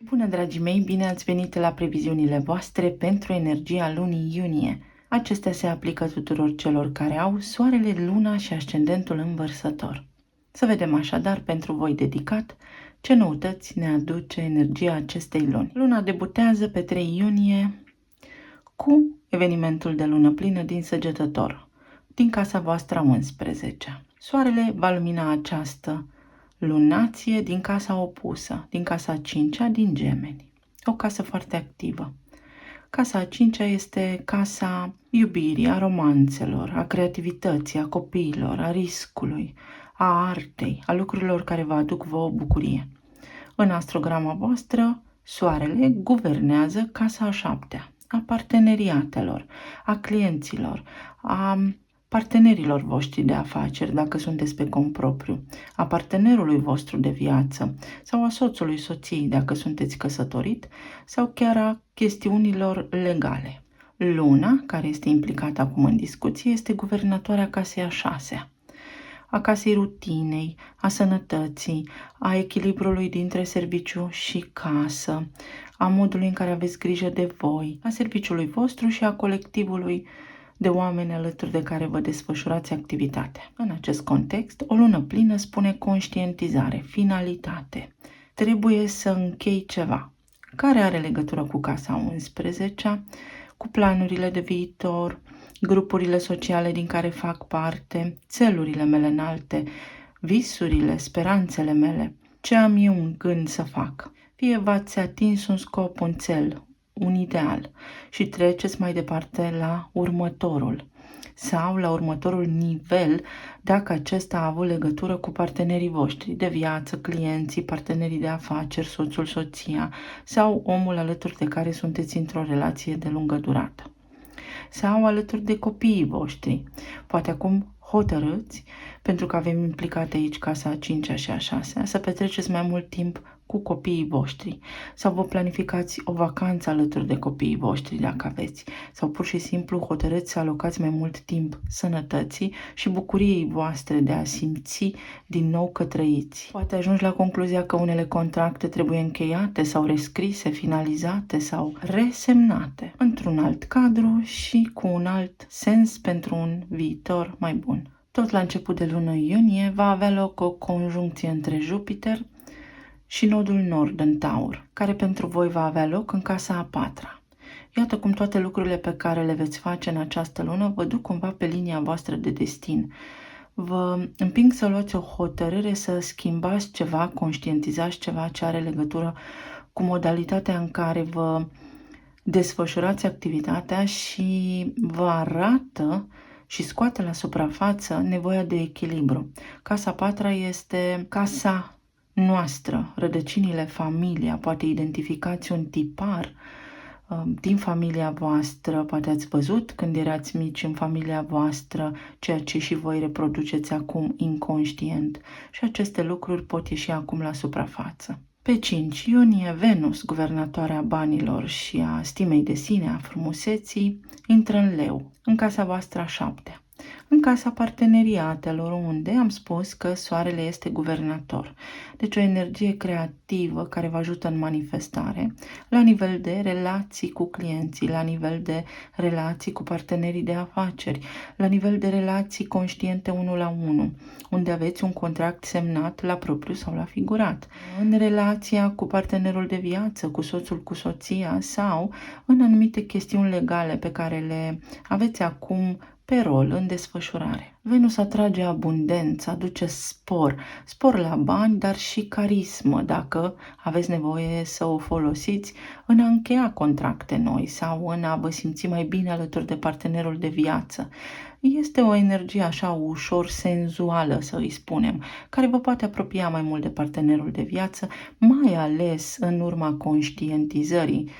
Bună, dragii mei, bine ați venit la previziunile voastre pentru energia lunii iunie. Acestea se aplică tuturor celor care au soarele, luna și ascendentul în Vărsător. Să vedem așadar pentru voi dedicat ce noutăți ne aduce energia acestei luni. Luna debutează pe 3 iunie cu evenimentul de lună plină din Săgetător, din casa voastră 11. Soarele va lumina această lunație din casa opusă, din casa 5-a, din Gemeni. O casă foarte activă. Casa a 5-a este casa iubirii, a romanțelor, a creativității, a copiilor, a riscului, a artei, a lucrurilor care vă aduc vouă bucurie. În astrograma voastră, soarele guvernează casa a 7-a, a parteneriatelor, a clienților, a partenerilor voștri de afaceri, dacă sunteți pe cont propriu, a partenerului vostru de viață sau a soțului, soției, dacă sunteți căsătorit, sau chiar a chestiunilor legale. Luna, care este implicată acum în discuție, este guvernatoarea casei a 6-a, a casei rutinei, a sănătății, a echilibrului dintre serviciu și casă, a modului în care aveți grijă de voi, a serviciului vostru și a colectivului de oameni alături de care vă desfășurați activitatea. În acest context, o lună plină spune conștientizare, finalitate. Trebuie să închei ceva care are legătură cu casa 11-a, cu planurile de viitor, grupurile sociale din care fac parte, țelurile mele înalte, visurile, speranțele mele, ce am eu în gând să fac. Fie v-ați atins un scop, un țel, un ideal și treceți mai departe la următorul sau la următorul nivel dacă acesta a avut legătură cu partenerii voștri de viață, clienții, partenerii de afaceri, soțul, soția sau omul alături de care sunteți într-o relație de lungă durată sau alături de copiii voștri. Poate acum hotărâți, pentru că avem implicate aici casa a 5-a și a 6-a, să petreceți mai mult timp cu copiii voștri sau vă planificați o vacanță alături de copiii voștri dacă aveți sau pur și simplu hotărâți să alocați mai mult timp sănătății și bucuriei voastre de a simți din nou că trăiți. Poate ajungi la concluzia că unele contracte trebuie încheiate sau rescrise, finalizate sau resemnate într-un alt cadru și cu un alt sens pentru un viitor mai bun. Tot la început de lună iunie va avea loc o conjuncție între Jupiter și nodul nord în Taur, care pentru voi va avea loc în casa a 4-a. Iată cum toate lucrurile pe care le veți face în această lună vă duc cumva pe linia voastră de destin. Vă împing să luați o hotărâre, să schimbați ceva, conștientizați ceva ce are legătură cu modalitatea în care vă desfășurați activitatea și vă arată și scoate la suprafață nevoia de echilibru. Casa 4-a este casa noastră, rădăcinile, familia, poate identificați un tipar din familia voastră, poate ați văzut când erați mici în familia voastră, ceea ce și voi reproduceți acum inconștient și aceste lucruri pot ieși acum la suprafață. Pe 5 iunie, Venus, guvernatoarea banilor și a stimei de sine, a frumuseții, intră în Leu, în casa voastră a 7-a. În casa parteneriatelor, unde am spus că soarele este guvernator. Deci o energie creativă care vă ajută în manifestare la nivel de relații cu clienții, la nivel de relații cu partenerii de afaceri, la nivel de relații conștiente 1 la 1, unde aveți un contract semnat la propriu sau la figurat, în relația cu partenerul de viață, cu soțul, cu soția sau în anumite chestiuni legale pe care le aveți acum pe rol, în desfășurare. Venus atrage abundență, aduce spor la bani, dar și carismă, dacă aveți nevoie să o folosiți în a încheia contracte noi sau în a vă simți mai bine alături de partenerul de viață. Este o energie așa ușor senzuală, să îi spunem, care vă poate apropia mai mult de partenerul de viață, mai ales în urma conștientizării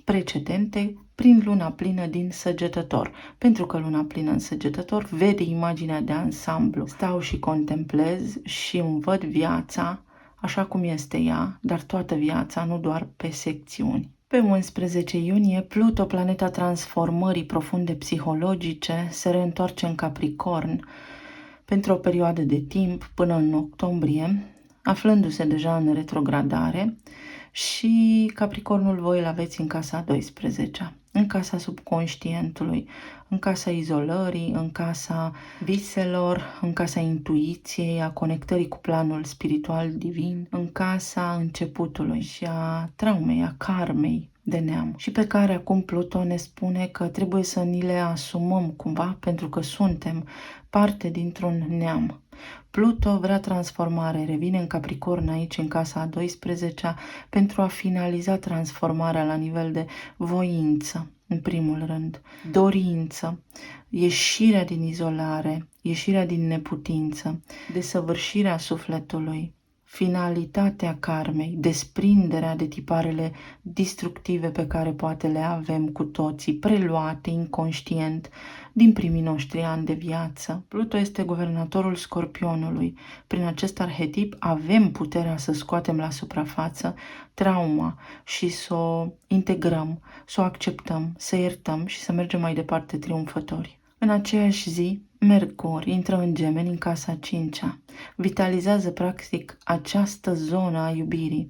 precedente prin luna plină din Săgetător, pentru că luna plină în Săgetător vede imaginea de ansamblu. Stau și contemplez și îmi văd viața așa cum este ea, dar toată viața, nu doar pe secțiuni. Pe 11 iunie, Pluto, planeta transformării profunde psihologice, se reîntoarce în Capricorn pentru o perioadă de timp până în octombrie, aflându-se deja în retrogradare și Capricornul voi îl aveți în casa a 12-a, în casa subconștientului, în casa izolării, în casa viselor, în casa intuiției, a conectării cu planul spiritual divin, în casa începutului și a traumei, a karmei de neam și pe care acum Pluton ne spune că trebuie să ni le asumăm cumva pentru că suntem parte dintr-un neam. Pluto vrea transformare, revine în Capricorn aici, în casa a 12-a, pentru a finaliza transformarea la nivel de voință, în primul rând, dorință, ieșirea din izolare, ieșirea din neputință, desăvârșirea sufletului, finalitatea karmei, desprinderea de tiparele destructive pe care poate le avem cu toții, preluate inconștient din primii noștri ani de viață. Pluto este guvernatorul Scorpionului. Prin acest arhetip avem puterea să scoatem la suprafață trauma și să o integrăm, să o acceptăm, să iertăm și să mergem mai departe triumfători. În aceeași zi, Mercur intră în Gemeni, în casa 5-a. Vitalizează practic această zonă a iubirii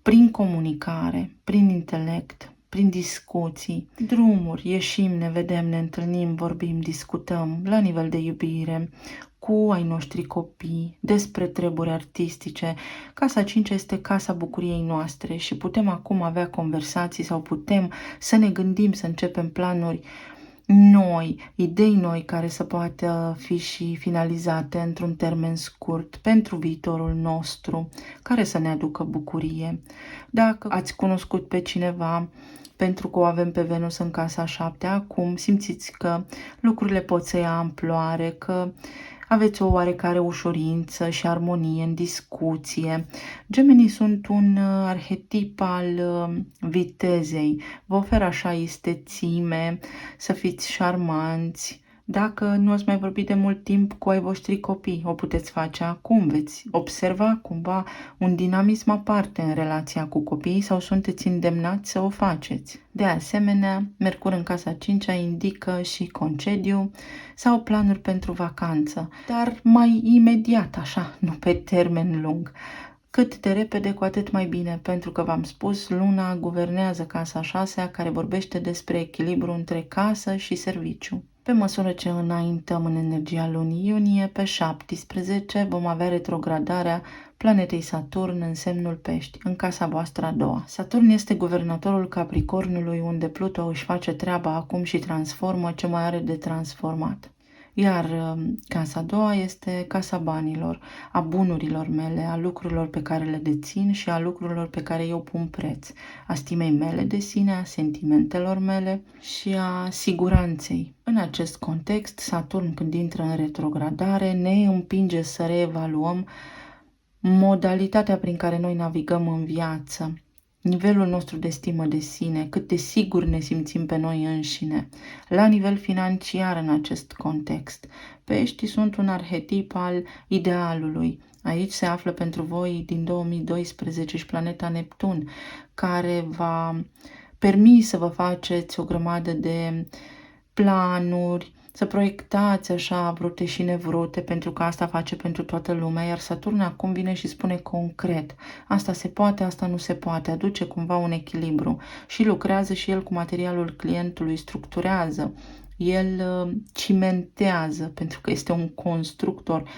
prin comunicare, prin intelect, prin discuții, drumuri, ieșim, ne vedem, ne întâlnim, vorbim, discutăm la nivel de iubire cu ai noștri copii, despre treburi artistice. Casa 5 este casa bucuriei noastre și putem acum avea conversații sau putem să ne gândim, să începem planuri noi, idei noi care să poată fi și finalizate într-un termen scurt pentru viitorul nostru, care să ne aducă bucurie. Dacă ați cunoscut pe cineva, pentru că o avem pe Venus în casa 7, acum simțiți că lucrurile pot să ia amploare, că aveți o oarecare ușurință și armonie în discuție. Gemenii sunt un arhetip al vitezei. Vă oferă așa istețime, să fiți șarmanți. Dacă nu ați mai vorbit de mult timp cu ai voștri copii, o puteți face acum. Veți observa cumva un dinamism aparte în relația cu copiii sau sunteți îndemnați să o faceți. De asemenea, Mercur în casa 5-a indică și concediu sau planuri pentru vacanță, dar mai imediat așa, nu pe termen lung. Cât de repede, cu atât mai bine, pentru că v-am spus, luna guvernează casa 6-a, care vorbește despre echilibru între casă și serviciu. Pe măsură ce înaintăm în energia lunii iunie, pe 17 vom avea retrogradarea planetei Saturn în semnul Pești, în casa voastră a doua. Saturn este guvernatorul Capricornului, unde Pluto își face treaba acum și transformă ce mai are de transformat. Iar casa a doua este casa banilor, a bunurilor mele, a lucrurilor pe care le dețin și a lucrurilor pe care eu pun preț, a stimei mele de sine, a sentimentelor mele și a siguranței. În acest context, Saturn, când intră în retrogradare, ne împinge să reevaluăm modalitatea prin care noi navigăm în viață, nivelul nostru de stimă de sine, cât de sigur ne simțim pe noi înșine, la nivel financiar în acest context. Peștii sunt un arhetip al idealului. Aici se află pentru voi din 2012 și planeta Neptun, care va permis să vă faceți o grămadă de planuri, să proiectați așa vrute și nevrute, pentru că asta face pentru toată lumea, iar Saturn acum vine și spune concret, asta se poate, asta nu se poate, aduce cumva un echilibru și lucrează și el cu materialul clientului, structurează, el cimentează, pentru că este un constructor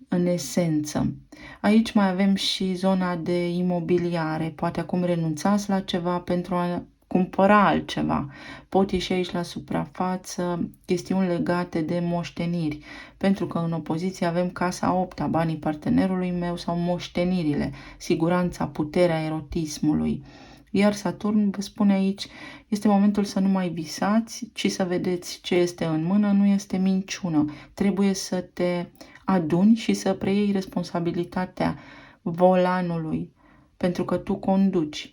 în esență. Aici mai avem și zona de imobiliare, poate acum renunțați la ceva pentru a cumpăra altceva. Pot ieși aici la suprafață chestiuni legate de moșteniri, pentru că în opoziție avem casa 8-a, banii partenerului meu sau moștenirile, siguranța, puterea erotismului. Iar Saturn vă spune aici, este momentul să nu mai visați, ci să vedeți ce este în mână, nu este minciună. Trebuie să te aduni și să preiei responsabilitatea volanului, pentru că tu conduci.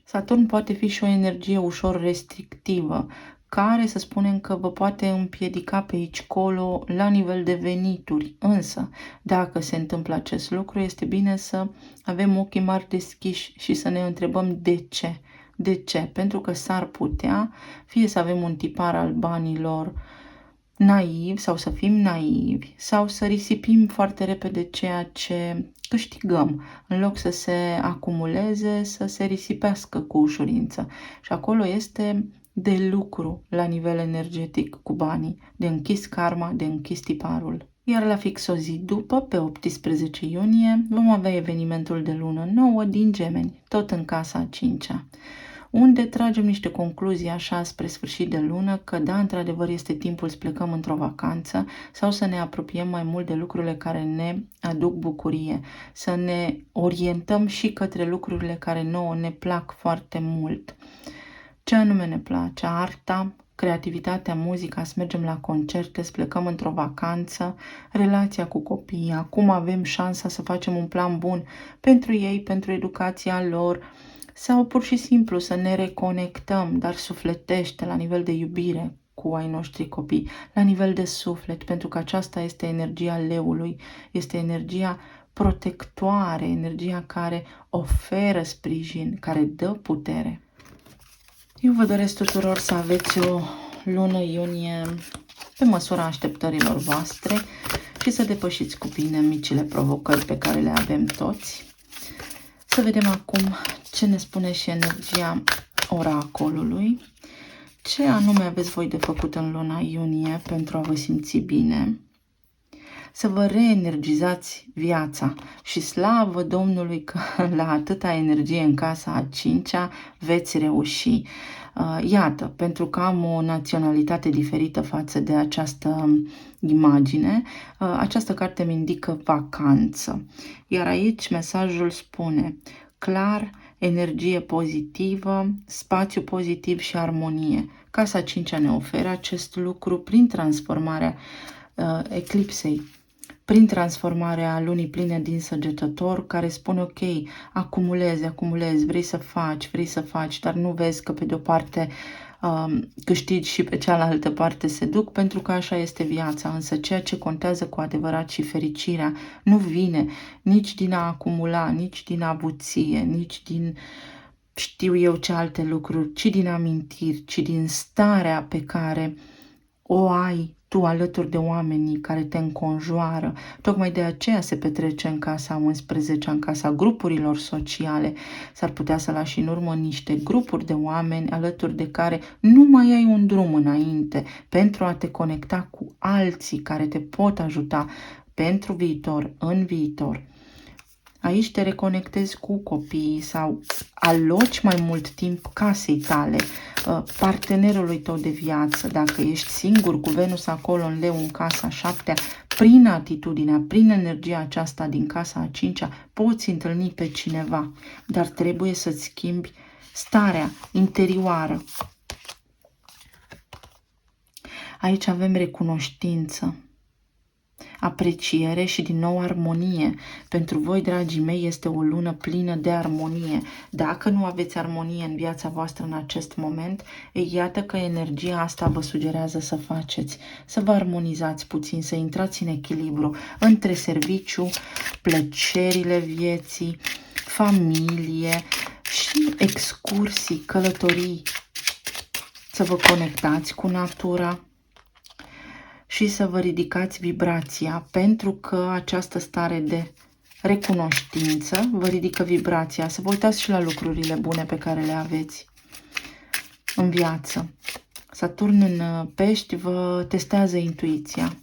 Saturn poate fi și o energie ușor restrictivă, care să spunem că vă poate împiedica pe aici-colo la nivel de venituri. Însă, dacă se întâmplă acest lucru, este bine să avem ochii mari deschiși și să ne întrebăm de ce. De ce? Pentru că s-ar putea fie să avem un tipar al banilor naivi sau să fim naivi sau să risipim foarte repede ceea ce câștigăm, în loc să se acumuleze, să se risipească cu ușurință. Și acolo este de lucru la nivel energetic cu banii, de închis karma, de închis tiparul. Iar la fix o zi după, pe 18 iunie, vom avea evenimentul de lună nouă din Gemeni, tot în casa a 5-a, unde tragem niște concluzii așa spre sfârșit de lună că da, într-adevăr este timpul să plecăm într-o vacanță sau să ne apropiem mai mult de lucrurile care ne aduc bucurie, să ne orientăm și către lucrurile care nouă ne plac foarte mult. Ce anume ne place? Arta, creativitatea, muzica, să mergem la concerte, să plecăm într-o vacanță, relația cu copiii. Acum avem șansa să facem un plan bun pentru ei, pentru educația lor, sau pur și simplu să ne reconectăm, dar sufletește, la nivel de iubire cu ai noștri copii, la nivel de suflet, pentru că aceasta este energia leului, este energia protectoare, energia care oferă sprijin, care dă putere. Eu vă doresc tuturor să aveți o lună iunie pe măsura așteptărilor voastre și să depășiți cu bine micile provocări pe care le avem toți. Să vedem acum ce ne spune și energia oracolului. Ce anume aveți voi de făcut în luna iunie pentru a vă simți bine? Să vă reenergizați viața și slavă Domnului că la atâta energie în casa a 5-a veți reuși. Iată, pentru că am o naționalitate diferită față de această imagine, această carte mi indică vacanță. Iar aici mesajul spune clar, energie pozitivă, spațiu pozitiv și armonie. Casa 5-a ne oferă acest lucru prin transformarea eclipsei, prin transformarea lunii pline din Săgetător, care spune ok, acumulezi, vrei să faci, dar nu vezi că pe de o parte câștigi și pe cealaltă parte se duc, pentru că așa este viața. Însă ceea ce contează cu adevărat și fericirea nu vine nici din a acumula, nici din avuție, nici din știu eu ce alte lucruri, ci din amintiri, ci din starea pe care o ai tu alături de oamenii care te înconjoară. Tocmai de aceea se petrece în casa 11, în casa grupurilor sociale. S-ar putea să lași în urmă niște grupuri de oameni alături de care nu mai ai un drum înainte pentru a te conecta cu alții care te pot ajuta pentru viitor, în viitor. Aici te reconectezi cu copiii sau aloci mai mult timp casei tale, partenerului tău de viață. Dacă ești singur cu Venus acolo în Leu în casa 7-a, prin atitudinea, prin energia aceasta din casa a 5-a, poți întâlni pe cineva, dar trebuie să-ți schimbi starea interioară. Aici avem recunoștință, apreciere și din nou armonie. Pentru voi, dragii mei, este o lună plină de armonie. Dacă nu aveți armonie în viața voastră în acest moment, iată că energia asta vă sugerează să faceți, să vă armonizați puțin, să intrați în echilibru între serviciu, plăcerile vieții, familie și excursii, călătorii, să vă conectați cu natura și să vă ridicați vibrația, pentru că această stare de recunoștință vă ridică vibrația. Să vă uitați și la lucrurile bune pe care le aveți în viață. Saturn în Pești vă testează intuiția.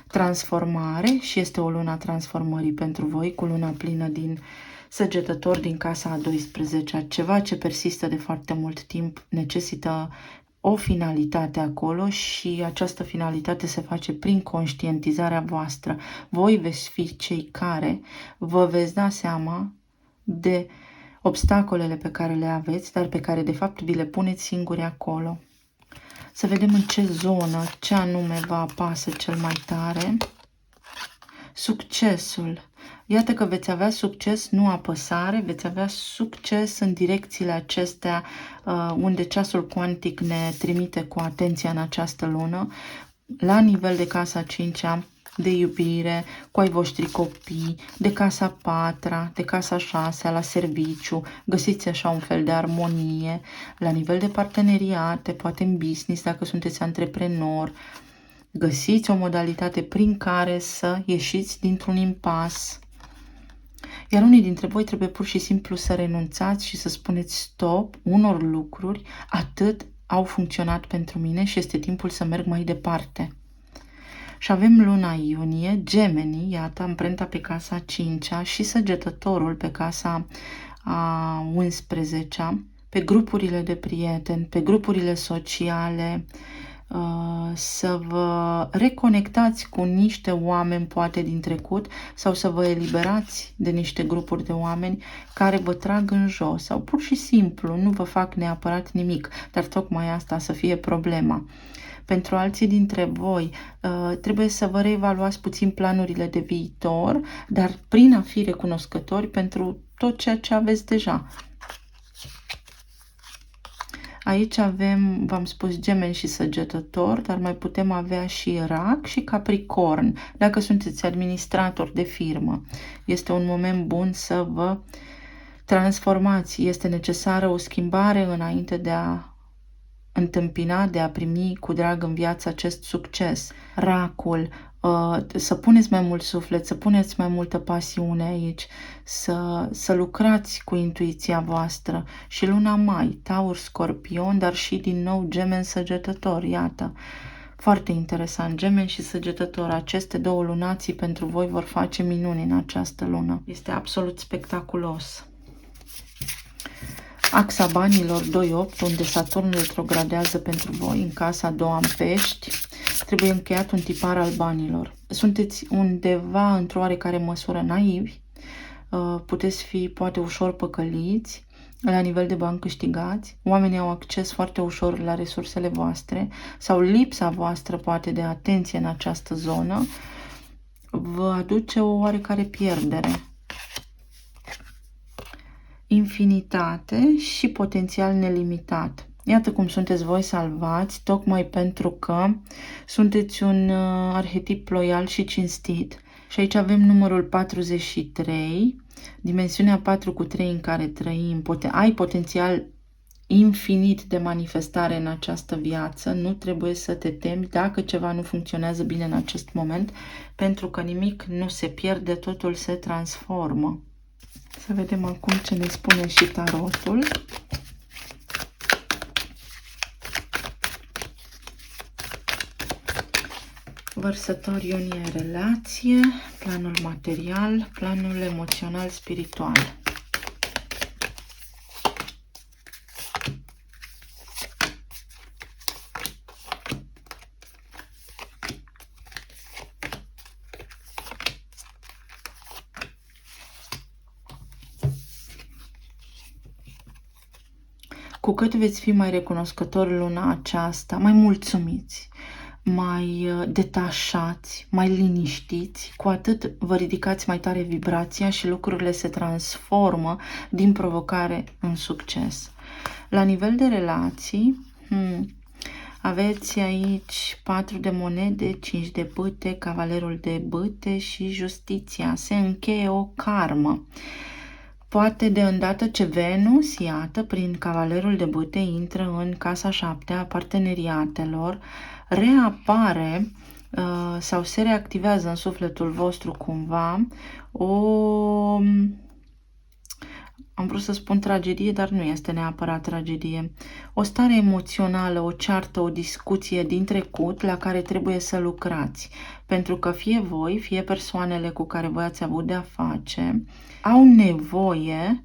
Transformare, și este o lună a transformării pentru voi, cu luna plină din Săgetător, din casa a 12-a. Ceva ce persistă de foarte mult timp necesită o finalitate acolo și această finalitate se face prin conștientizarea voastră. Voi veți fi cei care vă veți da seama de obstacolele pe care le aveți, dar pe care de fapt vi le puneți singuri acolo. Să vedem în ce zonă, ce anume vă apasă cel mai tare. Succesul. Iată că veți avea succes, nu apăsare, veți avea succes în direcțiile acestea unde ceasul cuantic ne trimite cu atenția în această lună. La nivel de casa 5-a de iubire cu ai voștri copii, de casa 4, de casa 6, la serviciu, găsiți așa un fel de armonie, la nivel de parteneriate, poate în business, dacă sunteți antreprenor, găsiți o modalitate prin care să ieșiți dintr-un impas. Iar unii dintre voi trebuie pur și simplu să renunțați și să spuneți stop unor lucruri, atât au funcționat pentru mine și este timpul să merg mai departe. Și avem luna iunie, Gemeni, iată, amprenta pe casa 5-a și Săgetătorul pe casa a 11-a, pe grupurile de prieteni, pe grupurile sociale, să vă reconectați cu niște oameni poate din trecut sau să vă eliberați de niște grupuri de oameni care vă trag în jos sau pur și simplu nu vă fac neapărat nimic, dar tocmai asta să fie problema. Pentru alții dintre voi trebuie să vă reevaluați puțin planurile de viitor, dar prin a fi recunoscători pentru tot ceea ce aveți deja. Aici avem, v-am spus, Gemeni și Săgetător, dar mai putem avea și Rac și Capricorn. Dacă sunteți administrator de firmă, este un moment bun să vă transformați. Este necesară o schimbare înainte de a întâmpina, de a primi cu drag în viață acest succes. Racul, să puneți mai mult suflet, să puneți mai multă pasiune aici, să lucrați cu intuiția voastră. Și luna Mai, Taur, Scorpion, dar și din nou Gemeni, Săgetător, iată. Foarte interesant, Gemeni și Săgetător, aceste două lunații pentru voi vor face minuni în această lună. Este absolut spectaculos. Axa banilor 2-8, unde Saturn retrogradează pentru voi în casa a doua în Pești, trebuie încheiat un tipar al banilor. Sunteți undeva într-o oarecare măsură naivi, puteți fi poate ușor păcăliți, la nivel de bani câștigați, oamenii au acces foarte ușor la resursele voastre sau lipsa voastră poate de atenție în această zonă vă aduce o oarecare pierdere. Infinitate și potențial nelimitat. Iată cum sunteți voi salvați, tocmai pentru că sunteți un arhetip loial și cinstit. Și aici avem numărul 43, dimensiunea 4/3 în care trăim. Ai potențial infinit de manifestare în această viață, nu trebuie să te temi dacă ceva nu funcționează bine în acest moment, pentru că nimic nu se pierde, totul se transformă. Să vedem acum ce ne spune și tarotul. Vărsător iunie, relație, planul material, planul emoțional, spiritual. Cu cât veți fi mai recunoscători luna aceasta, mai mulțumiți, mai detașați, mai liniștiți, cu atât vă ridicați mai tare vibrația și lucrurile se transformă din provocare în succes. La nivel de relații, aveți aici 4 de monede, 5 de bâte, cavalerul de bâte și justiția. Se încheie o karmă. Poate de îndată ce Venus, iată, prin cavalerul de bâte, intră în casa 7 a parteneriatelor, reapare sau se reactivează în sufletul vostru cumva am vrut să spun tragedie, dar nu este neapărat tragedie. O stare emoțională, o ceartă, o discuție din trecut la care trebuie să lucrați. Pentru că fie voi, fie persoanele cu care voi ați avut de-a face, au nevoie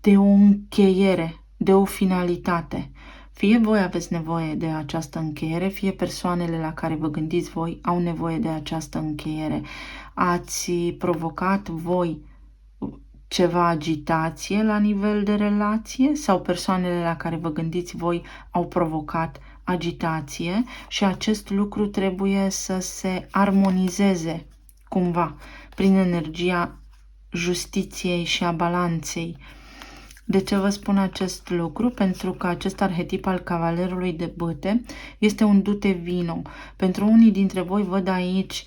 de o încheiere, de o finalitate. Fie voi aveți nevoie de această încheiere, fie persoanele la care vă gândiți voi au nevoie de această încheiere. Ați provocat voi ceva agitație la nivel de relație sau persoanele la care vă gândiți voi au provocat agitație și acest lucru trebuie să se armonizeze cumva prin energia justiției și a balanței. De ce vă spun acest lucru? Pentru că acest arhetip al cavalerului de bâte este un dute vino. Pentru unii dintre voi văd aici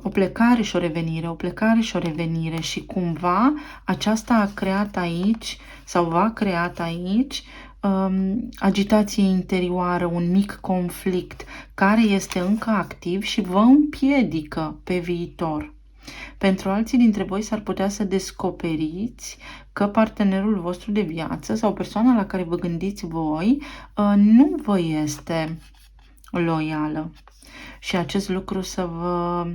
o plecare și o revenire, o plecare și o revenire și cumva aceasta a creat aici sau va creat aici agitație interioară, un mic conflict care este încă activ și vă împiedică pe viitor. Pentru alții dintre voi s-ar putea să descoperiți că partenerul vostru de viață sau persoana la care vă gândiți voi nu vă este loială și acest lucru să vă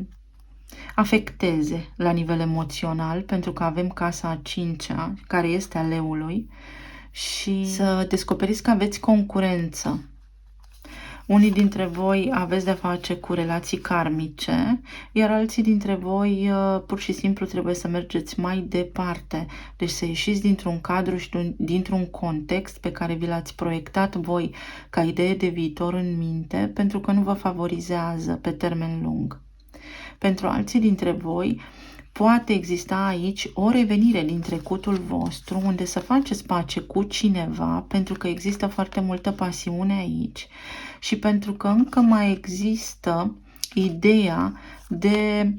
afecteze la nivel emoțional, pentru că avem casa a 5-a, care este a leului, și să descoperiți că aveți concurență. Unii dintre voi aveți de-a face cu relații karmice, iar alții dintre voi pur și simplu trebuie să mergeți mai departe. Deci să ieșiți dintr-un cadru și dintr-un context pe care vi l-ați proiectat voi ca idee de viitor în minte, pentru că nu vă favorizează pe termen lung. Pentru alții dintre voi poate exista aici o revenire din trecutul vostru, unde să faceți pace cu cineva, pentru că există foarte multă pasiune aici și pentru că încă mai există ideea de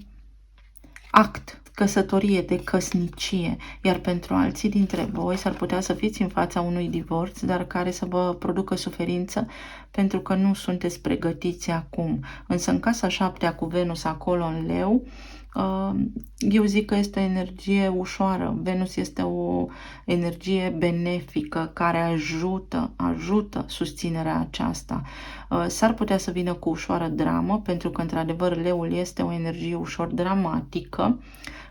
act, căsătorie, de căsnicie, iar pentru alții dintre voi s-ar putea să fiți în fața unui divorț, dar care să vă producă suferință pentru că nu sunteți pregătiți acum. Însă în casa 7-a cu Venus acolo în leu, eu zic că este o energie ușoară. Venus este o energie benefică care ajută susținerea aceasta. S-ar putea să vină cu ușoară dramă, pentru că într-adevăr leul este o energie ușor dramatică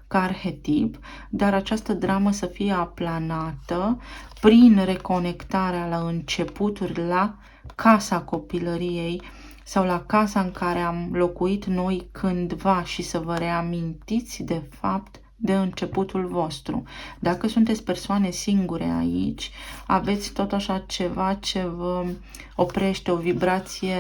ca arhetip, dar această dramă să fie aplanată prin reconectarea la începuturi, la casa copilăriei sau la casa în care am locuit noi cândva și să vă reamintiți de fapt de începutul vostru. Dacă sunteți persoane singure aici, aveți tot așa ceva ce vă oprește, o vibrație,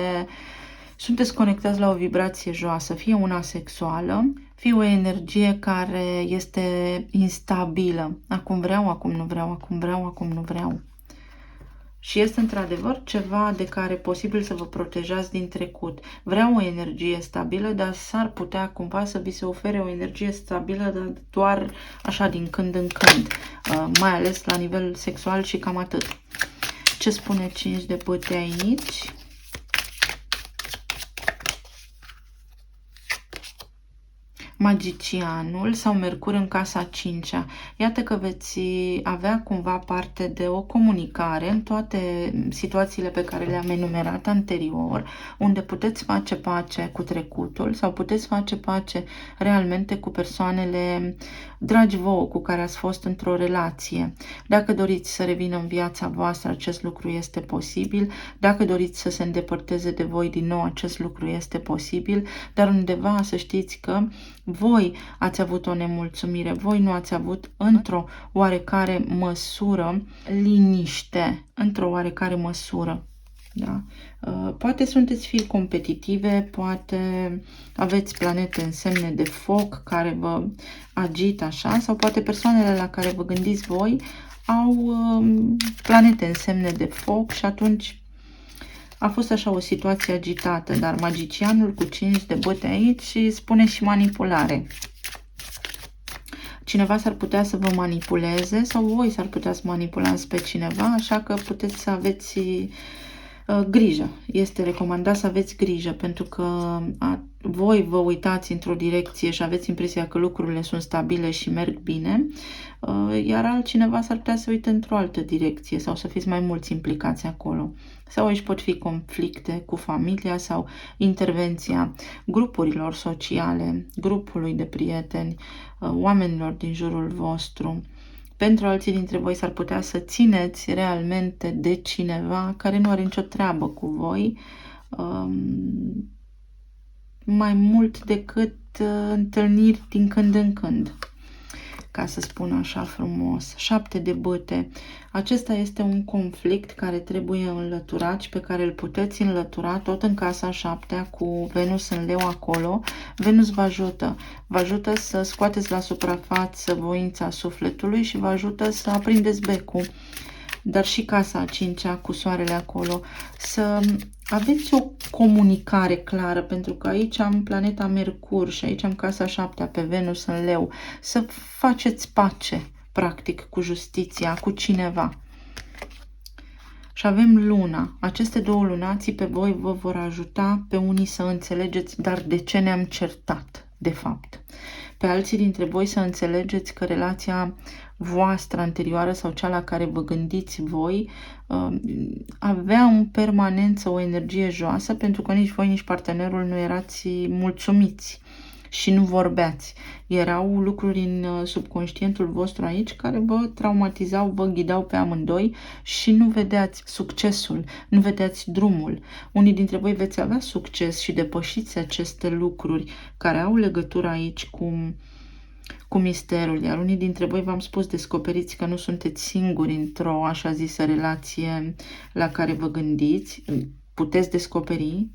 sunteți conectați la o vibrație joasă, fie una sexuală, fie o energie care este instabilă. Acum vreau, acum nu vreau, acum vreau, acum nu vreau. Și este într-adevăr ceva de care posibil să vă protejați din trecut. Vreau o energie stabilă, dar s-ar putea cumva să vi se ofere o energie stabilă, dar doar așa din când în când, mai ales la nivel sexual și cam atât. Ce spune 5 de bâte aici? Magicianul sau Mercur în casa 5-a. Iată că veți avea cumva parte de o comunicare în toate situațiile pe care le-am enumerat anterior, unde puteți face pace cu trecutul sau puteți face pace realmente cu persoanele dragi vouă cu care ați fost într-o relație. Dacă doriți să revină în viața voastră, acest lucru este posibil. Dacă doriți să se îndepărteze de voi din nou, acest lucru este posibil, dar undeva să știți că voi ați avut o nemulțumire, voi nu ați avut într-o oarecare măsură liniște, într-o oarecare măsură. Da? Poate sunteți firi competitive, poate aveți planete în semne de foc care vă agită așa, sau poate persoanele la care vă gândiți voi au planete în semne de foc și atunci a fost așa o situație agitată, dar magicianul cu 5 de bâte aici spune și manipulare. Cineva s-ar putea să vă manipuleze sau voi s-ar putea să manipulați pe cineva, așa că puteți să aveți grijă. Este recomandat să aveți grijă, pentru că voi vă uitați într-o direcție și aveți impresia că lucrurile sunt stabile și merg bine, iar altcineva s-ar putea să uite într-o altă direcție sau să fiți mai mulți implicați acolo. Sau aici pot fi conflicte cu familia sau intervenția grupurilor sociale, grupului de prieteni, oamenilor din jurul vostru. Pentru alții dintre voi s-ar putea să țineți realmente de cineva care nu are nicio treabă cu voi, mai mult decât întâlniri din când în când, ca să spun așa frumos. 7 de bâte. Acesta este un conflict care trebuie înlăturat și pe care îl puteți înlătura tot în casa 7-a cu Venus în leu acolo. Venus vă ajută să scoateți la suprafață voința sufletului și vă ajută să aprindeți becul. Dar și casa a 5-a cu soarele acolo, să aveți o comunicare clară, pentru că aici am planeta Mercur și aici am casa 7 pe Venus în Leu. Să faceți pace, practic, cu justiția, cu cineva. Și avem luna. Aceste două lunații pe voi vă vor ajuta pe unii să înțelegeți, dar de ce ne-am certat, de fapt. Pe alții dintre voi să înțelegeți că relația voastră anterioară sau cea la care vă gândiți voi avea în permanență o energie joasă, pentru că nici voi, nici partenerul nu erați mulțumiți și nu vorbeați. Erau lucruri în subconștientul vostru aici care vă traumatizau, vă ghidau pe amândoi și nu vedeați succesul, nu vedeați drumul. Unii dintre voi veți avea succes și depășiți aceste lucruri care au legătură aici cu misterul, iar unii dintre voi, v-am spus, descoperiți că nu sunteți singuri într-o așa zisă relație la care vă gândiți. Puteți descoperi,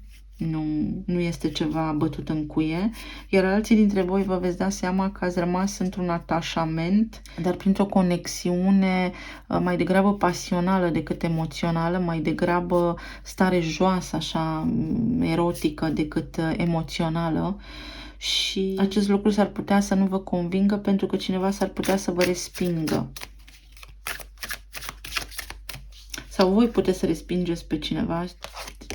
nu este ceva bătut în cuie, iar alții dintre voi vă veți da seama că ați rămas într-un atașament, dar printr-o conexiune mai degrabă pasională decât emoțională, mai degrabă stare joasă, așa, erotică decât emoțională. Și acest lucru s-ar putea să nu vă convingă, pentru că cineva s-ar putea să vă respingă. Sau voi puteți să respingeți pe cineva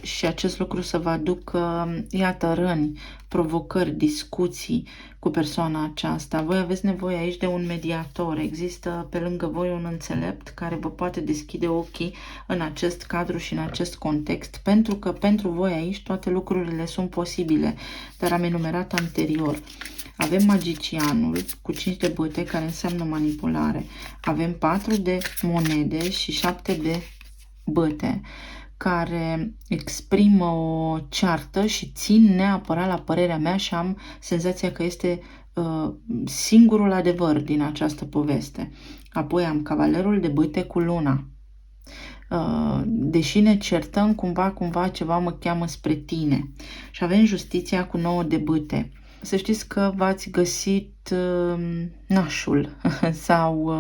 și acest lucru să vă aducă, iată, răni, provocări, discuții cu persoana aceasta. Voi aveți nevoie aici de un mediator. Există pe lângă voi un înțelept care vă poate deschide ochii în acest cadru și în acest context, pentru că pentru voi aici toate lucrurile sunt posibile, dar am enumerat anterior. Avem magicianul cu 5 de bâte, care înseamnă manipulare. Avem 4 de monede și 7 de bâte, care exprimă o ceartă și țin neapărat la părerea mea și am senzația că este singurul adevăr din această poveste. Apoi am cavalerul de bâte cu luna. Deși ne certăm, cumva ceva mă cheamă spre tine. Și avem justiția cu 9 de bâte. Să știți că v-ați găsit nașul sau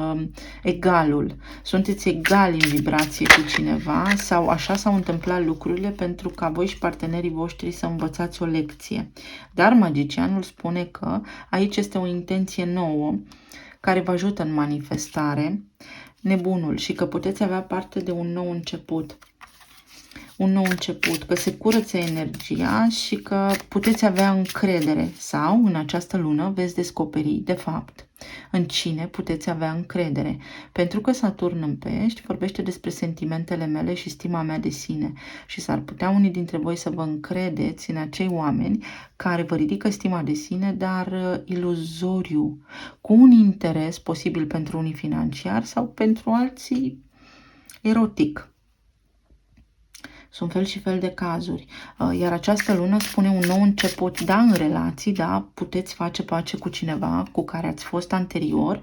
egalul. Sunteți egali în vibrație cu cineva sau așa s-au întâmplat lucrurile pentru ca voi și partenerii voștri să învățați o lecție. Dar magicianul spune că aici este o intenție nouă care vă ajută în manifestare, nebunul, și că puteți avea parte de un nou început. Un nou început, că se curăță energia și că puteți avea încredere sau în această lună veți descoperi de fapt în cine puteți avea încredere. Pentru că Saturn în Pești vorbește despre sentimentele mele și stima mea de sine și s-ar putea unii dintre voi să vă încredeți în acei oameni care vă ridică stima de sine, dar iluzoriu, cu un interes posibil pentru unii financiar sau pentru alții erotic. Sunt fel și fel de cazuri. Iar această lună spune un nou început, da, în relații, da, puteți face pace cu cineva cu care ați fost anterior,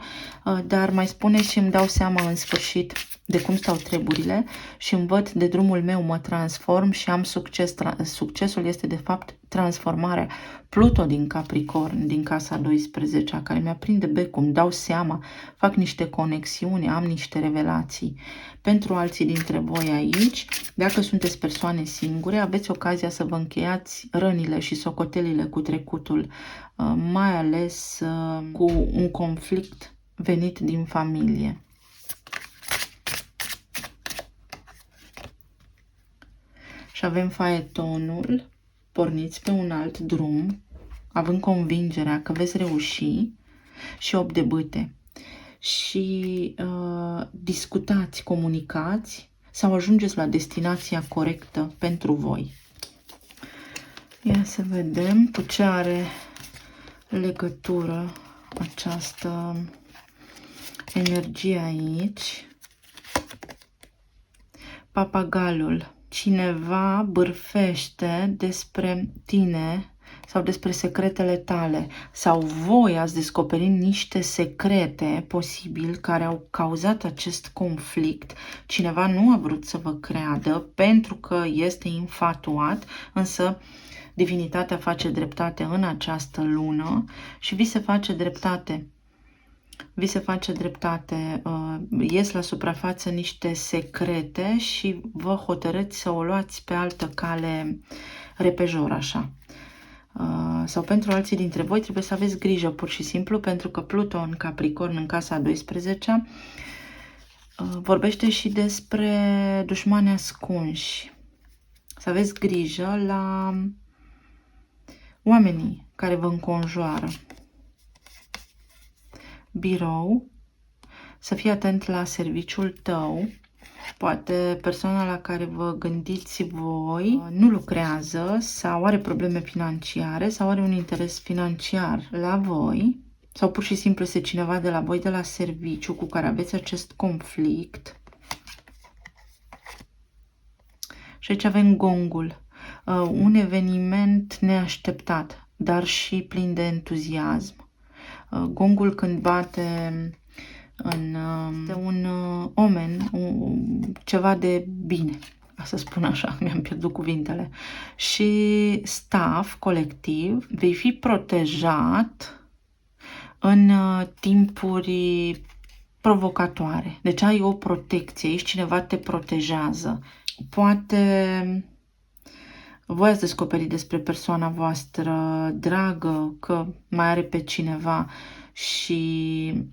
dar mai spune și îmi dau seama în sfârșit de cum stau treburile și îmi văd de drumul meu, mă transform și am succes. Succesul este de fapt transformarea. Pluto din Capricorn, din casa 12, care mi-aprinde becul, îmi dau seama, fac niște conexiuni, am niște revelații. Pentru alții dintre voi aici, dacă sunteți persoane singure, aveți ocazia să vă încheiați rănile și socotelile cu trecutul, mai ales cu un conflict venit din familie. Și avem faetonul, porniți pe un alt drum, având convingerea că veți reuși, și 8 de bâte. Și discutați, comunicați sau ajungeți la destinația corectă pentru voi. Ia să vedem cu ce are legătură această energie aici. Papagalul. Cineva bârfește despre tine sau despre secretele tale, sau voi ați descoperit niște secrete posibil care au cauzat acest conflict. Cineva nu a vrut să vă creadă pentru că este infatuat, însă divinitatea face dreptate în această lună și vi se face dreptate. Vi se face dreptate, ies la suprafață niște secrete și vă hotărâți să o luați pe altă cale repejor, așa. Sau pentru alții dintre voi trebuie să aveți grijă pur și simplu, pentru că Pluton, Capricorn, în casa a 12-a, vorbește și despre dușmani ascunși. Să aveți grijă la oamenii care vă înconjoară. Birou, să fii atent la serviciul tău. Poate persoana la care vă gândiți voi nu lucrează sau are probleme financiare sau are un interes financiar la voi sau pur și simplu este cineva de la voi, de la serviciu, cu care aveți acest conflict. Și aici avem gongul. Un eveniment neașteptat, dar și plin de entuziasm. Gongul când bate de un omen, ceva de bine, să spun așa, mi-am pierdut cuvintele. Și staff, colectiv, vei fi protejat în timpuri provocatoare. Deci ai o protecție, aici cineva te protejează. Poate voi ați descoperit despre persoana voastră dragă că mai are pe cineva și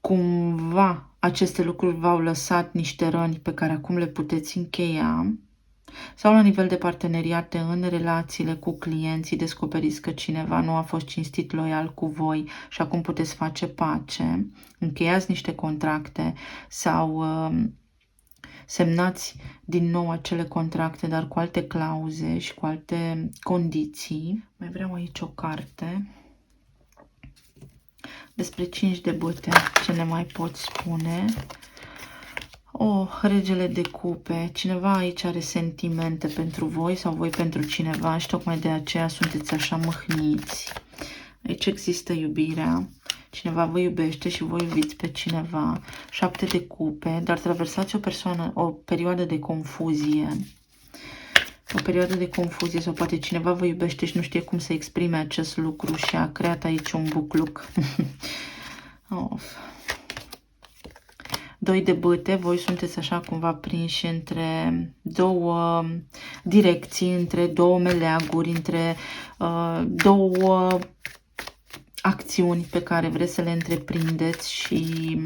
cumva aceste lucruri v-au lăsat niște răni pe care acum le puteți încheia. Sau la nivel de parteneriate în relațiile cu clienții, descoperiți că cineva nu a fost cinstit, loial cu voi și acum puteți face pace. Încheiați niște contracte sau semnați din nou acele contracte, dar cu alte clauze și cu alte condiții. Mai vreau aici o carte. Despre 5 de bâte, ce ne mai pot spune? Regele de cupe. Cineva aici are sentimente pentru voi sau voi pentru cineva și tocmai de aceea sunteți așa mâhniți. Aici există iubirea. Cineva vă iubește și voi iubiți pe cineva. 7 de cupe, dar traversați o perioadă de confuzie. O perioadă de confuzie sau poate cineva vă iubește și nu știe cum să exprime acest lucru și a creat aici un bucluc. 2 de bâte, voi sunteți așa cumva prinși între două direcții, între două meleaguri, între două acțiuni pe care vreți să le întreprindeți și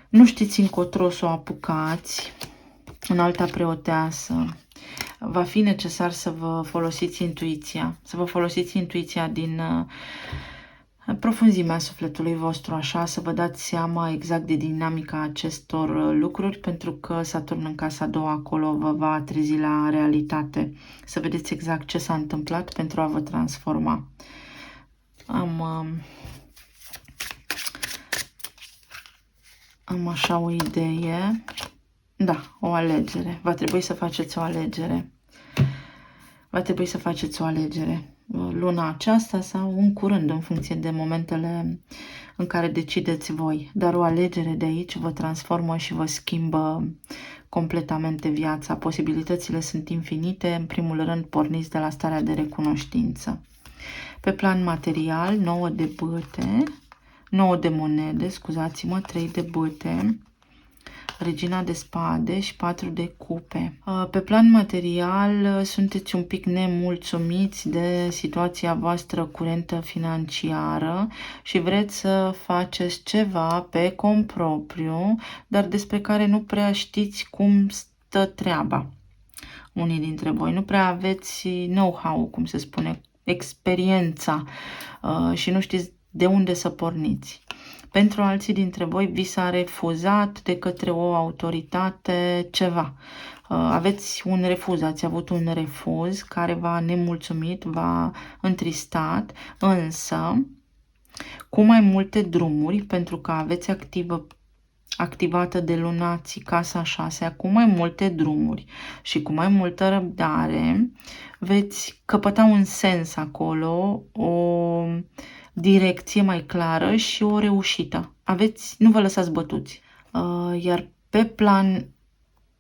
nu știți încotro să o apucați. În alta preoteasă. Va fi necesar să vă folosiți intuiția, din profunzimea sufletului vostru, așa, să vă dați seama exact de dinamica acestor lucruri, pentru că Saturn în casa a doua acolo vă va trezi la realitate, să vedeți exact ce s-a întâmplat pentru a vă transforma. Am așa o idee. Da, o alegere. Va trebui să faceți o alegere. Luna aceasta sau în curând, în funcție de momentele în care decideți voi. Dar o alegere de aici vă transformă și vă schimbă completamente viața. Posibilitățile sunt infinite. În primul rând, porniți de la starea de recunoștință. Pe plan material, 9 de bâte, 9 de monede, scuzați-mă, 3 de bâte, Regina de spade și 4 de cupe. Pe plan material sunteți un pic nemulțumiți de situația voastră curentă financiară și vreți să faceți ceva pe cont propriu, dar despre care nu prea știți cum stă treaba. Unii dintre voi nu prea aveți know-how, cum se spune, experiența și nu știți de unde să porniți. Pentru alții dintre voi vi s-a refuzat de către o autoritate ceva. Aveți un refuz, ați avut un refuz care v-a nemulțumit, v-a întristat, însă cu mai multe drumuri, pentru că aveți activată de lunații casa 6, cu mai multe drumuri și cu mai multă răbdare, veți căpăta un sens acolo, o direcție mai clară și o reușită. Nu vă lăsați bătuți. Iar pe plan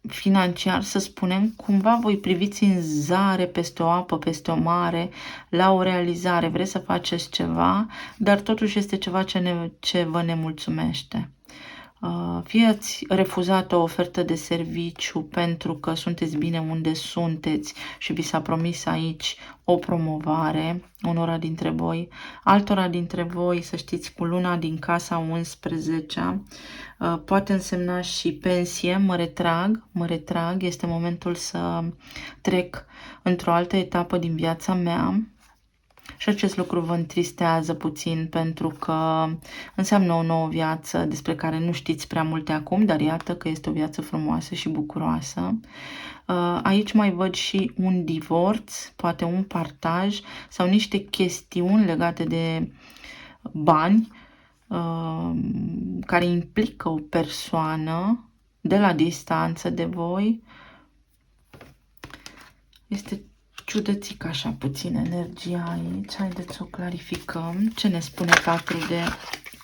financiar, să spunem, cumva voi priviți în zare, peste o apă, peste o mare, la o realizare. Vreți să faceți ceva, dar totuși este ceva ce vă nemulțumește. Fie ați refuzat o ofertă de serviciu pentru că sunteți bine unde sunteți și vi s-a promis aici o promovare unora dintre voi, altora dintre voi, să știți, cu luna din casa 11 poate însemna și pensie, mă retrag, este momentul să trec într-o altă etapă din viața mea. Și acest lucru vă întristează puțin pentru că înseamnă o nouă viață despre care nu știți prea multe acum, dar iată că este o viață frumoasă și bucuroasă. Aici mai văd și un divorț, poate un partaj sau niște chestiuni legate de bani care implică o persoană de la distanță de voi. Este ciudățic așa puțin energia aici. Haideți să o clarificăm. Ce ne spune 4 de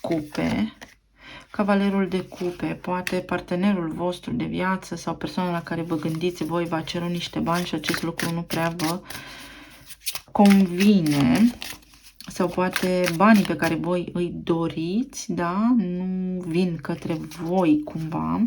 cupe? Cavalerul de cupe. Poate partenerul vostru de viață sau persoana la care vă gândiți voi v-a cerut niște bani și acest lucru nu prea vă convine. Sau poate banii pe care voi îi doriți, da, nu vin către voi cumva.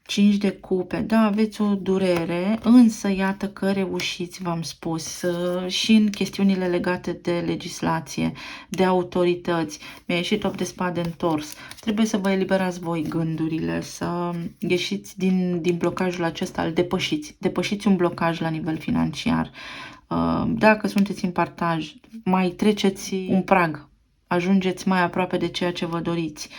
5 de cupe, da, aveți o durere, însă iată că reușiți, v-am spus, și în chestiunile legate de legislație, de autorități. Mi-a ieșit 8 de spade întors. Trebuie să vă eliberați voi gândurile, să ieșiți din blocajul acesta, îl depășiți. Depășiți un blocaj la nivel financiar. Dacă sunteți în partaj, mai treceți un prag. Ajungeți mai aproape de ceea ce vă doriți.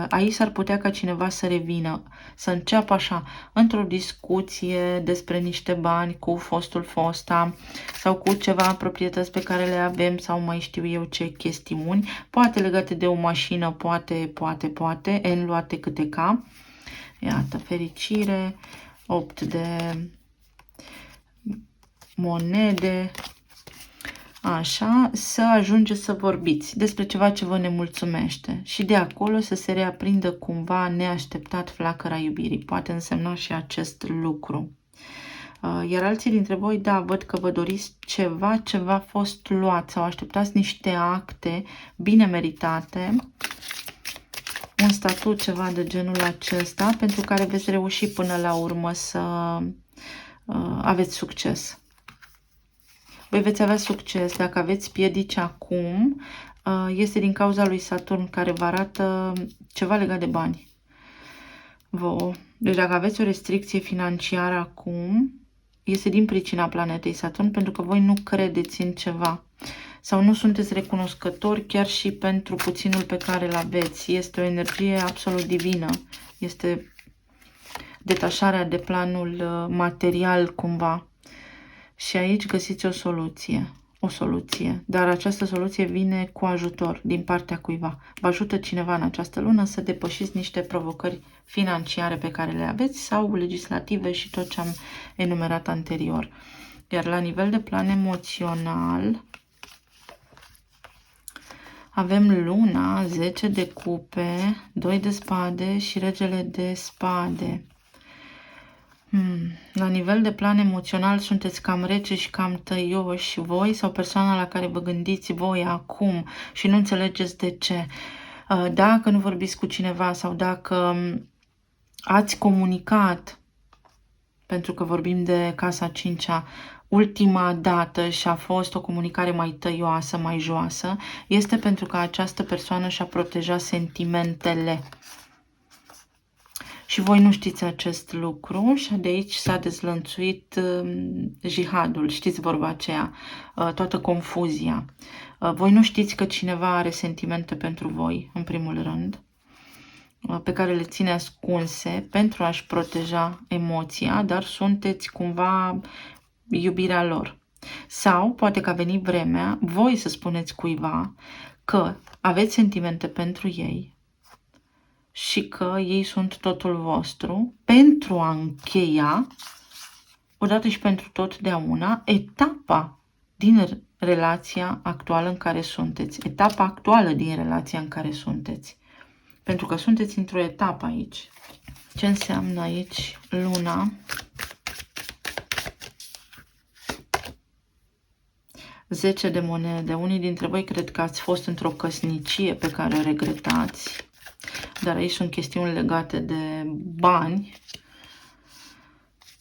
Aici s-ar putea ca cineva să revină, să înceapă așa, într-o discuție despre niște bani cu fosta sau cu ceva proprietăți pe care le avem sau mai știu eu ce chestiuni, poate legate de o mașină, poate, N luate câte ca. Iată, fericire, 8 de monede. Așa, să ajungeți să vorbiți despre ceva ce vă nemulțumește și de acolo să se reaprindă cumva neașteptat flacăra iubirii. Poate însemna și acest lucru. Iar alții dintre voi, da, văd că vă doriți ceva ce v-a fost luat sau așteptați niște acte bine meritate, un statut, ceva de genul acesta, pentru care veți reuși până la urmă să aveți succes. Voi veți avea succes. Dacă aveți piedici acum, este din cauza lui Saturn, care vă arată ceva legat de bani. Deci dacă aveți o restricție financiară acum, este din pricina planetei Saturn, pentru că voi nu credeți în ceva sau nu sunteți recunoscători chiar și pentru puținul pe care îl aveți. Este o energie absolut divină. Este detașarea de planul material cumva. Și aici găsiți o soluție, dar această soluție vine cu ajutor din partea cuiva. Vă ajută cineva în această lună să depășiți niște provocări financiare pe care le aveți sau legislative și tot ce am enumerat anterior. Iar la nivel de plan emoțional avem luna, 10 de cupe, 2 de spade și regele de spade. La nivel de plan emoțional sunteți cam rece și cam tăioși voi sau persoana la care vă gândiți voi acum și nu înțelegeți de ce. Dacă nu vorbiți cu cineva sau dacă ați comunicat, pentru că vorbim de casa 5-a, ultima dată și a fost o comunicare mai tăioasă, mai joasă, este pentru că această persoană și-a protejat sentimentele. Și voi nu știți acest lucru și de aici s-a dezlănțuit jihadul, știți vorba aceea, toată confuzia. Voi nu știți că cineva are sentimente pentru voi, în primul rând, pe care le ține ascunse pentru a-și proteja emoția, dar sunteți cumva iubirea lor. Sau poate că a venit vremea voi să spuneți cuiva că aveți sentimente pentru ei, și că ei sunt totul vostru pentru a încheia, odată și pentru totdeauna, etapa din relația actuală în care sunteți. Etapa actuală din relația în care sunteți. Pentru că sunteți într-o etapă aici. Ce înseamnă aici luna? 10 de monede. Unii dintre voi cred că ați fost într-o căsnicie pe care o regretați. Dar aici sunt chestiuni legate de bani.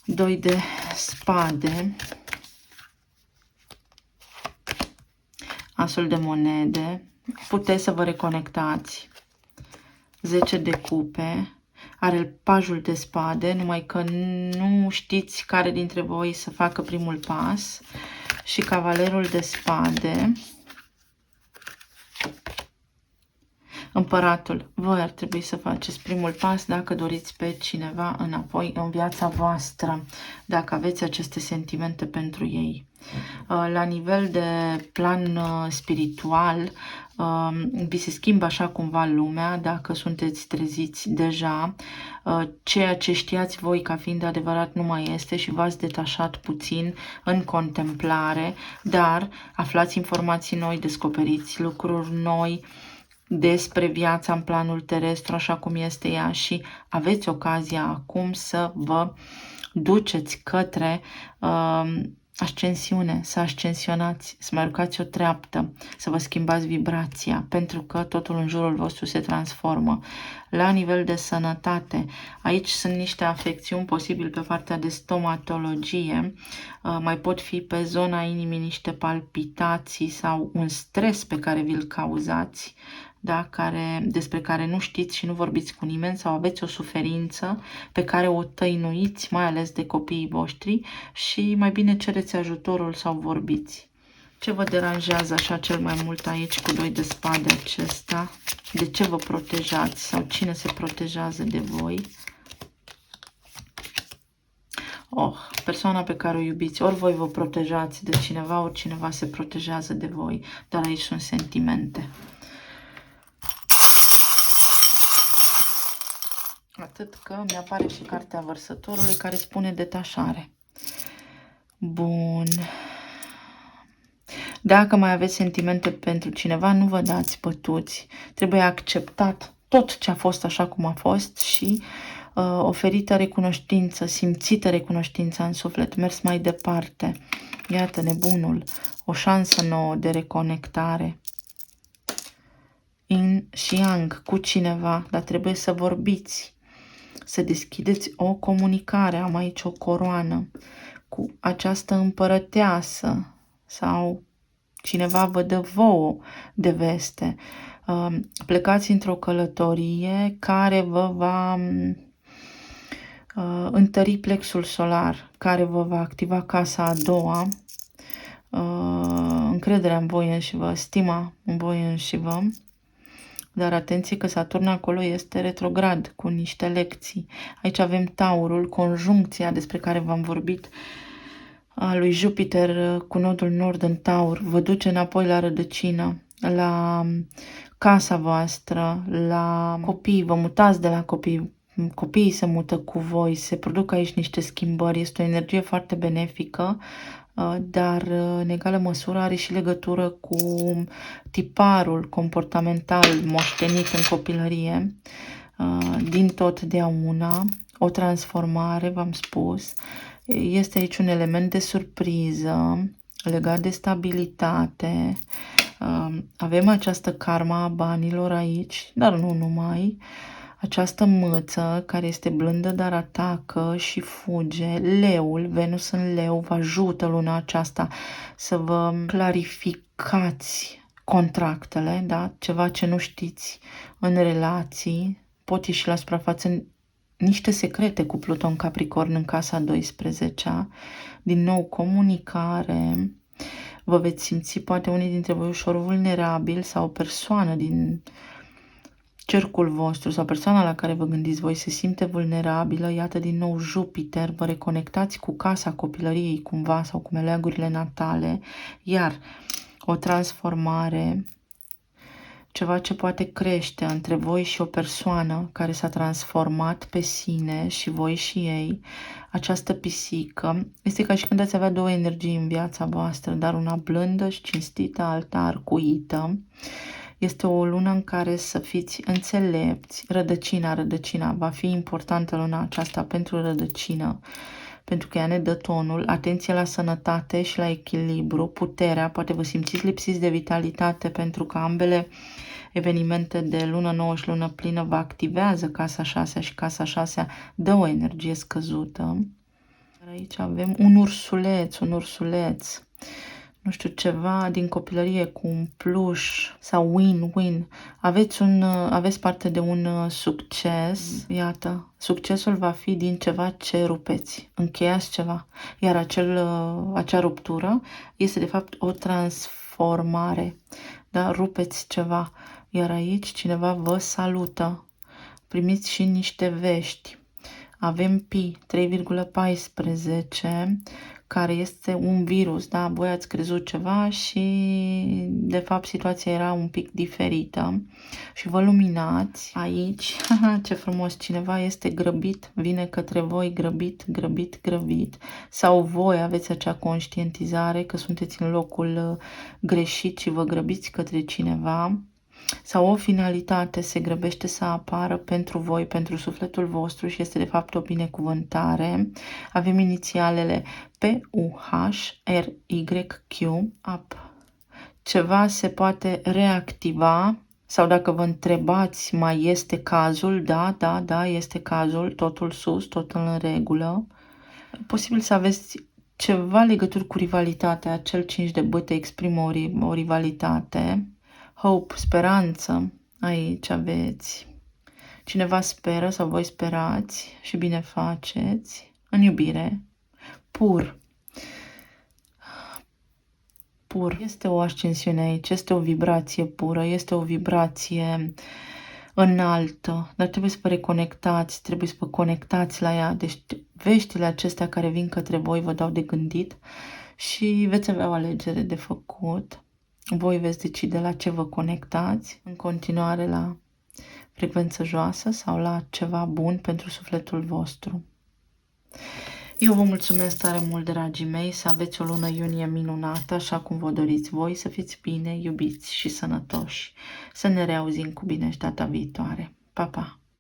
2 de spade. Asul de monede. Puteți să vă reconectați. 10 de cupe. Are pajul de spade, numai că nu știți care dintre voi să facă primul pas. Și cavalerul de spade. Împăratul. Voi ar trebui să faceți primul pas dacă doriți pe cineva înapoi în viața voastră, dacă aveți aceste sentimente pentru ei. La nivel de plan spiritual, vi se schimbă așa cumva lumea, dacă sunteți treziți deja. Ceea ce știați voi ca fiind adevărat nu mai este și v-ați detașat puțin în contemplare, dar aflați informații noi, descoperiți lucruri noi despre viața în planul terestru așa cum este ea și aveți ocazia acum să vă duceți către ascensiune, să ascensionați, să mai urcați o treaptă, să vă schimbați vibrația, pentru că totul în jurul vostru se transformă. La nivel de sănătate, aici sunt niște afecțiuni posibil pe partea de stomatologie, mai pot fi pe zona inimii niște palpitații sau un stres pe care vi-l cauzați, da, despre care nu știți și nu vorbiți cu nimeni sau aveți o suferință pe care o tăinuiți, mai ales de copiii voștri și mai bine cereți ajutorul sau vorbiți. Ce vă deranjează așa cel mai mult aici cu 2 de spade acesta? De ce vă protejați sau cine se protejează de voi? Persoana pe care o iubiți, ori voi vă protejați de cineva, ori cineva se protejează de voi, dar aici sunt sentimente. Atât că mi-apare și cartea vărsătorului care spune detașare. Bun. Dacă mai aveți sentimente pentru cineva, nu vă dați bătuți. Trebuie acceptat tot ce a fost așa cum a fost și oferită recunoștință, simțită recunoștință în suflet, mers mai departe. Iată nebunul, o șansă nouă de reconectare. Yin și Yang cu cineva, dar trebuie să vorbiți. Să deschideți o comunicare, am aici o coroană cu această împărăteasă sau cineva vă dă vouă de veste. Plecați într-o călătorie care vă va întări plexul solar, care vă va activa casa a doua, încrederea în voi înșivă, stima în voi înșivă. Dar atenție că Saturn acolo este retrograd cu niște lecții. Aici avem Taurul, conjuncția despre care v-am vorbit a lui Jupiter cu nodul nord în Taur. Vă duce înapoi la rădăcină, la casa voastră, la copii. Vă mutați de la copii. Copiii se mută cu voi, se produc aici niște schimbări. Este o energie foarte benefică, dar în egală măsură are și legătură cu tiparul comportamental moștenit în copilărie, din totdeauna, o transformare, v-am spus. Este aici un element de surpriză legat de stabilitate. Avem această karma a banilor aici, dar nu numai. Această mâță care este blândă, dar atacă și fuge. Leul, Venus în leu, vă ajută luna aceasta să vă clarificați contractele, da? Ceva ce nu știți în relații. Pot ieși la suprafață niște secrete cu Pluton Capricorn în casa 12-a. Din nou, comunicare. Vă veți simți poate unii dintre voi ușor vulnerabil sau o persoană din cercul vostru sau persoana la care vă gândiți voi se simte vulnerabilă. Iată din nou Jupiter, vă reconectați cu casa copilăriei cumva sau cu meleagurile natale, iar o transformare, ceva ce poate crește între voi și o persoană care s-a transformat pe sine și voi și ei. Această pisică este ca și când ați avea două energii în viața voastră, dar una blândă și cinstită, alta arcuită. Este o lună în care să fiți înțelepți. Rădăcina va fi importantă luna aceasta pentru rădăcină, pentru că ea ne dă tonul. Atenție la sănătate și la echilibru, puterea, poate vă simțiți lipsiți de vitalitate pentru că ambele evenimente de lună nouă și lună plină vă activează casa 6 și casa 6 dă o energie scăzută. Aici avem un ursuleț. Nu știu, ceva din copilărie cu un pluș sau win-win. Aveți parte de un succes, iată, succesul va fi din ceva ce rupeți, încheiați ceva, iar acea ruptură este de fapt o transformare, da? Rupeți ceva, iar aici cineva vă salută, primiți și niște vești. Avem Pi 3,14, care este un virus, da? Voi ați crezut ceva și de fapt situația era un pic diferită și vă luminați aici. Ce frumos, cineva este grăbit, vine către voi grăbit sau voi aveți acea conștientizare că sunteți în locul greșit și vă grăbiți către cineva. Sau o finalitate se grăbește să apară pentru voi, pentru sufletul vostru și este de fapt o binecuvântare. Avem inițialele PUHRYQ, up. Ceva se poate reactiva sau dacă vă întrebați mai este cazul, da, este cazul, totul sus, totul în regulă. Posibil să aveți ceva legături cu rivalitatea, acel 5 de bâte exprimă o rivalitate. Hope, speranță, aici aveți. Cineva speră sau voi sperați și bine faceți. În iubire. Pur. Este o ascensiune aici, este o vibrație pură, este o vibrație înaltă, dar trebuie să vă reconectați, trebuie să vă conectați la ea. Deci veștile acestea care vin către voi vă dau de gândit și veți avea o alegere de făcut. Voi veți decide la ce vă conectați, în continuare la frecvență joasă sau la ceva bun pentru sufletul vostru. Eu vă mulțumesc tare mult, dragii mei, să aveți o lună iunie minunată, așa cum vă doriți voi, să fiți bine, iubiți și sănătoși. Să ne reauzim cu bine și data viitoare. Pa, pa!